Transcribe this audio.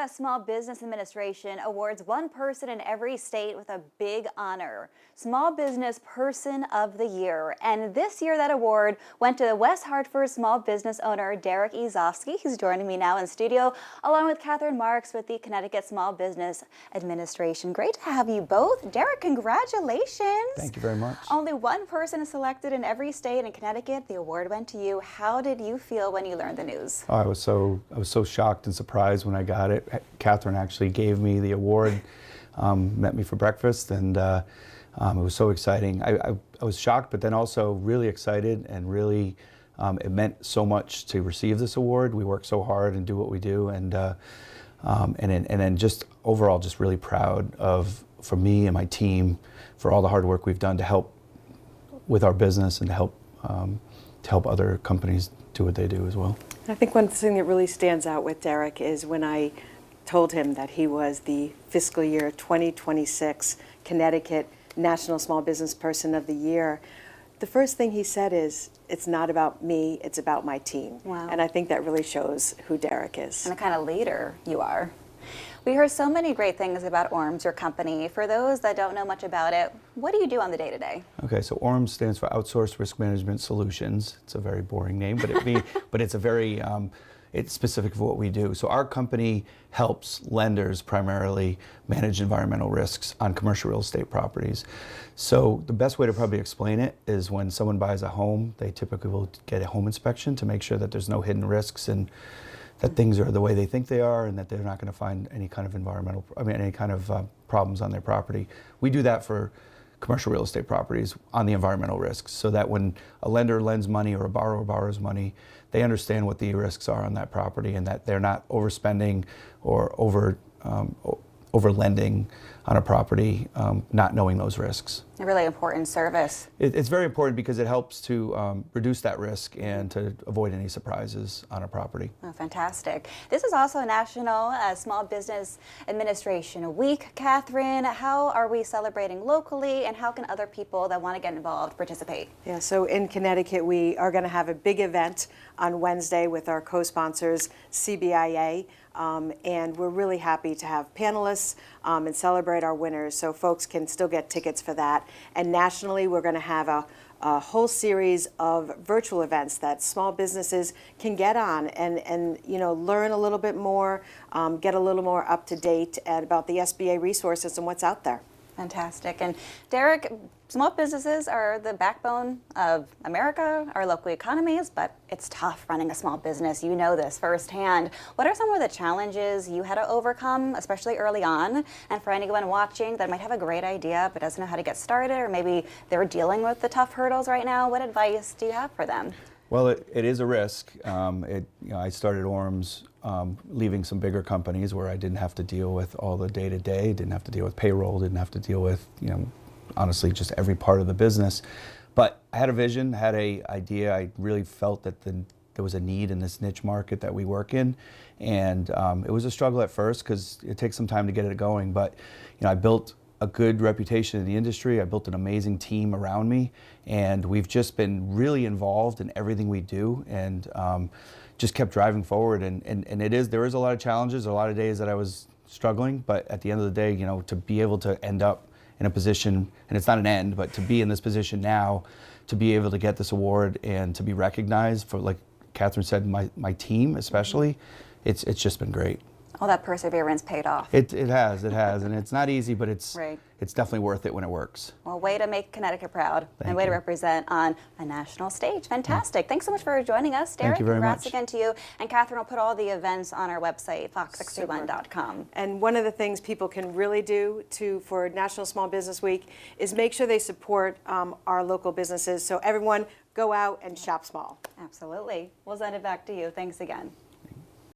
U.S. Small Business Administration awards one person in every state with a big honor, Small Business Person of the Year. And this year that award went to the West Hartford small business owner, Derek Ezovski, who's joining me now in studio, along with Catherine Marx with the Connecticut Small Business Administration. Great to have you both. Derek, congratulations. Thank you very much. Only one person is selected in every state in Connecticut. The award went to you. How did you feel when you learned the news? Oh, I was so shocked and surprised when I got it. Catherine actually gave me the award, met me for breakfast, and it was so exciting. I was shocked, but then also really excited, and really it meant so much to receive this award. We work so hard and do what we do, and then just overall just really proud for me and my team for all the hard work we've done to help with our business and to help other companies do what they do as well. I think one thing that really stands out with Derek is when I told him that he was the fiscal year 2026 Connecticut National Small Business Person of the Year, the first thing he said is, "It's not about me, it's about my team." Wow. And I think that really shows who Derek is. And the kind of leader you are. We heard so many great things about ORMS, your company. For those that don't know much about it, what do you do on the day-to-day? Okay, so ORMS stands for Outsourced Risk Management Solutions. It's a very boring name, but it's a very it's specific for what we do. So our company helps lenders primarily manage environmental risks on commercial real estate properties. So the best way to probably explain it is when someone buys a home, they typically will get a home inspection to make sure that there's no hidden risks and that things are the way they think they are, and that they're not going to find any kind of any kind of problems on their property. We do that for commercial real estate properties on the environmental risks, so that when a lender lends money or a borrower borrows money, they understand what the risks are on that property, and that they're not overspending or over lending on a property, not knowing those risks. A really important service. It's very important because it helps to reduce that risk and to avoid any surprises on a property. Oh, fantastic. This is also National Small Business Administration Week. Catherine, how are we celebrating locally, and how can other people that want to get involved participate? Yeah, so in Connecticut, we are going to have a big event on Wednesday with our co-sponsors, CBIA, and we're really happy to have panelists and celebrate our winners, so folks can still get tickets for that. And nationally, we're going to have a whole series of virtual events that small businesses can get on and learn a little bit more, get a little more up to date about the SBA resources and what's out there. Fantastic. And Derek, small businesses are the backbone of America, our local economies, but it's tough running a small business. You know this firsthand. What are some of the challenges you had to overcome, especially early on? And for anyone watching that might have a great idea but doesn't know how to get started, or maybe they're dealing with the tough hurdles right now, what advice do you have for them? Well, it is a risk. I started ORMS leaving some bigger companies where I didn't have to deal with all the day-to-day, didn't have to deal with payroll, didn't have to deal with, honestly, just every part of the business. But I had a vision, had an idea. I really felt that there was a need in this niche market that we work in. And it was a struggle at first because it takes some time to get it going. But I built a good reputation in the industry. I built an amazing team around me, and we've just been really involved in everything we do, and just kept driving forward. And there is a lot of challenges, a lot of days that I was struggling, but at the end of the day, to be able to end up in a position, and it's not an end, but to be in this position now, to be able to get this award and to be recognized for, like Catherine said, my team especially, it's just been great. All that perseverance paid off. It has, and it's not easy, but it's right. It's definitely worth it when it works. Well, way to make Connecticut proud, and way you. to represent on a national stage. Fantastic. Thanks so much for joining us, Derek. Thank you very Congrats much. again to you. And Catherine will put all the events on our website, fox621.com. And one of the things people can really do for National Small Business Week is make sure they support our local businesses. So everyone, go out and shop small. Absolutely. We'll send it back to you. Thanks again.